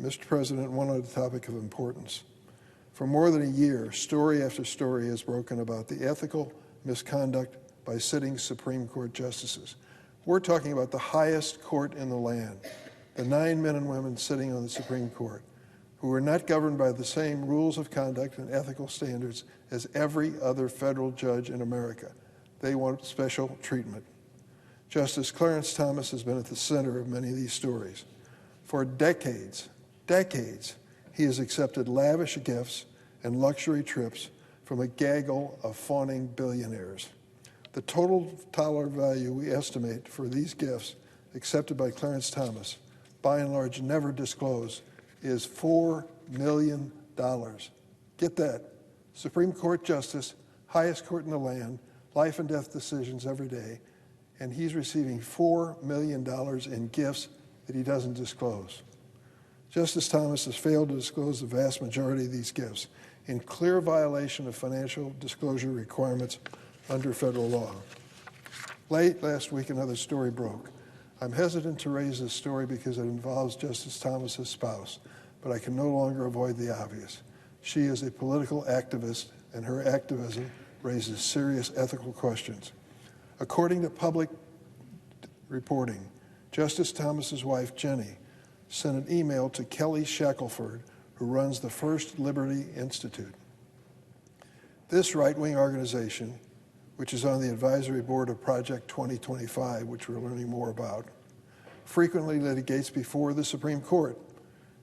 Mr. President, one other topic of importance. For more than a year, story after story has broken about the ethical misconduct by sitting Supreme Court justices. We're talking about the highest court in the land, the 9 men and women sitting on the Supreme Court, who are not governed by the same rules of conduct and ethical standards as every other federal judge in America. They want special treatment. Justice Clarence Thomas has been at the center of many of these stories. For decades, he has accepted lavish gifts and luxury trips from a gaggle of fawning billionaires. The total dollar value we estimate for these gifts accepted by Clarence Thomas, by and large never disclosed, is $4 million. Get that. Supreme Court Justice, highest court in the land, life and death decisions every day, and he's receiving $4 million in gifts that he doesn't disclose. Justice Thomas has failed to disclose the vast majority of these gifts in clear violation of financial disclosure requirements under federal law. Late last week, another story broke. I'm hesitant to raise this story because it involves Justice Thomas's spouse, but I can no longer avoid the obvious. She is a political activist, and her activism raises serious ethical questions. According to public reporting, Justice Thomas's wife, Jenny, sent an email to Kelly Shackelford, who runs the First Liberty Institute. This right-wing organization, which is on the advisory board of Project 2025, which we're learning more about, frequently litigates before the Supreme Court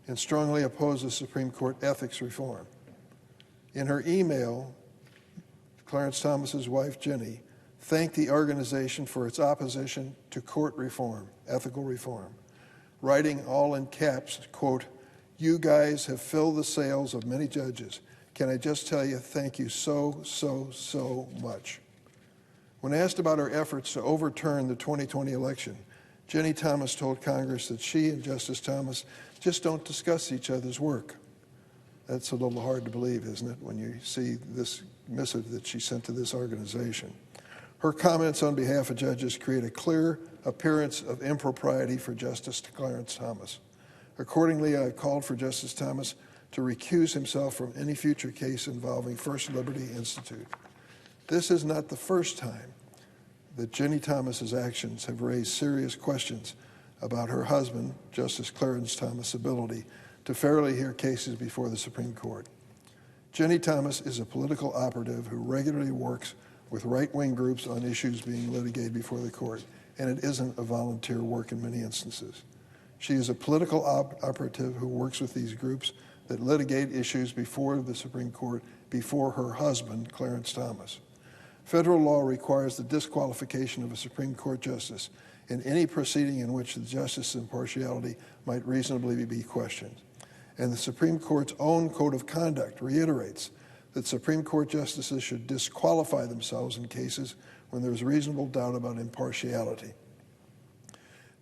and strongly opposes Supreme Court ethics reform. In her email, Clarence Thomas's wife, Jenny, thanked the organization for its opposition to court reform, ethical reform, writing all in caps, quote, "You guys have filled the sails of many judges. Can I just tell you, thank you so much." When asked about her efforts to overturn the 2020 election, Jenny Thomas told Congress that she and Justice Thomas just don't discuss each other's work. That's a little hard to believe, isn't it, when you see this missive that she sent to this organization. Her comments on behalf of judges create a clear appearance of impropriety for Justice Clarence Thomas. Accordingly, I called for Justice Thomas to recuse himself from any future case involving First Liberty Institute. This is not the first time that Jenny Thomas's actions have raised serious questions about her husband, Justice Clarence Thomas' ability to fairly hear cases before the Supreme Court. Jenny Thomas is a political operative who regularly works with right-wing groups on issues being litigated before the court, and it isn't a volunteer work in many instances. She is a political operative who works with these groups that litigate issues before the Supreme Court before her husband, Clarence Thomas. Federal law requires the disqualification of a Supreme Court justice in any proceeding in which the justice's impartiality might reasonably be questioned. And the Supreme Court's own code of conduct reiterates that Supreme Court justices should disqualify themselves in cases when there is reasonable doubt about impartiality.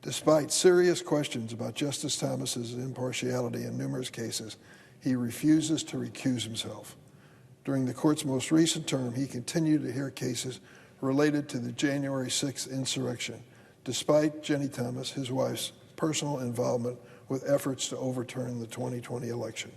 Despite serious questions about Justice Thomas's impartiality in numerous cases, he refuses to recuse himself. During the court's most recent term, he continued to hear cases related to the January 6th insurrection, despite Jenny Thomas, his wife's, personal involvement with efforts to overturn the 2020 election.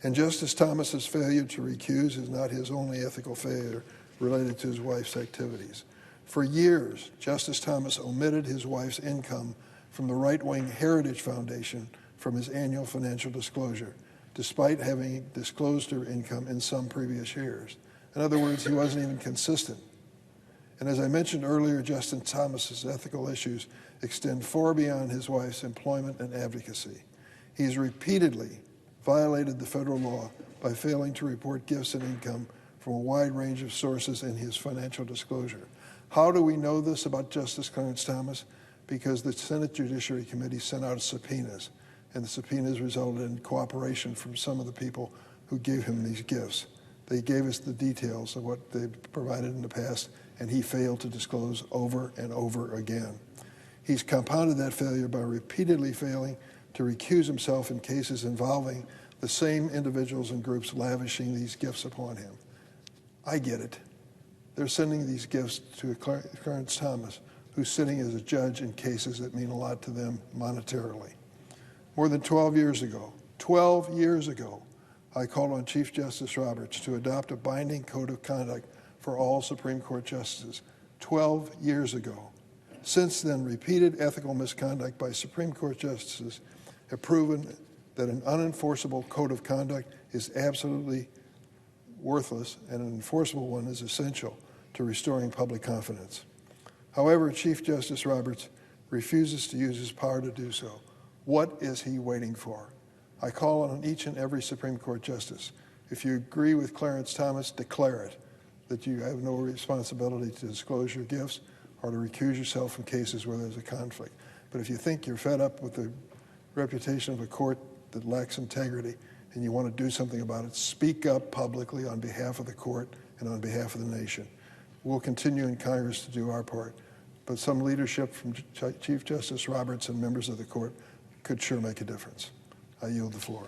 And Justice Thomas's failure to recuse is not his only ethical failure related to his wife's activities. For years, Justice Thomas omitted his wife's income from the right-wing Heritage Foundation from his annual financial disclosure, despite having disclosed her income in some previous years. In other words, he wasn't even consistent. And as I mentioned earlier, Justice Thomas's ethical issues extend far beyond his wife's employment and advocacy. He's repeatedly violated the federal law by failing to report gifts and income from a wide range of sources in his financial disclosure. How do we know this about Justice Clarence Thomas? Because the Senate Judiciary Committee sent out subpoenas, and the subpoenas resulted in cooperation from some of the people who gave him these gifts. They gave us the details of what they provided in the past, and he failed to disclose over and over again. He's compounded that failure by repeatedly failing to recuse himself in cases involving the same individuals and groups lavishing these gifts upon him. I get it. They're sending these gifts to Clarence Thomas, who's sitting as a judge in cases that mean a lot to them monetarily. More than 12 years ago, 12 years ago, I called on Chief Justice Roberts to adopt a binding code of conduct for all Supreme Court justices. 12 years ago. Since then, repeated ethical misconduct by Supreme Court justices have proven that an unenforceable code of conduct is absolutely worthless, and an enforceable one is essential to restoring public confidence. However, Chief Justice Roberts refuses to use his power to do so. What is he waiting for? I call on each and every Supreme Court justice. If you agree with Clarence Thomas, declare it, that you have no responsibility to disclose your gifts or to recuse yourself from cases where there's a conflict. But if you think you're fed up with the reputation of a court that lacks integrity and you want to do something about it, speak up publicly on behalf of the court and on behalf of the nation. We'll continue in Congress to do our part, but some leadership from Chief Justice Roberts and members of the court could sure make a difference. I yield the floor.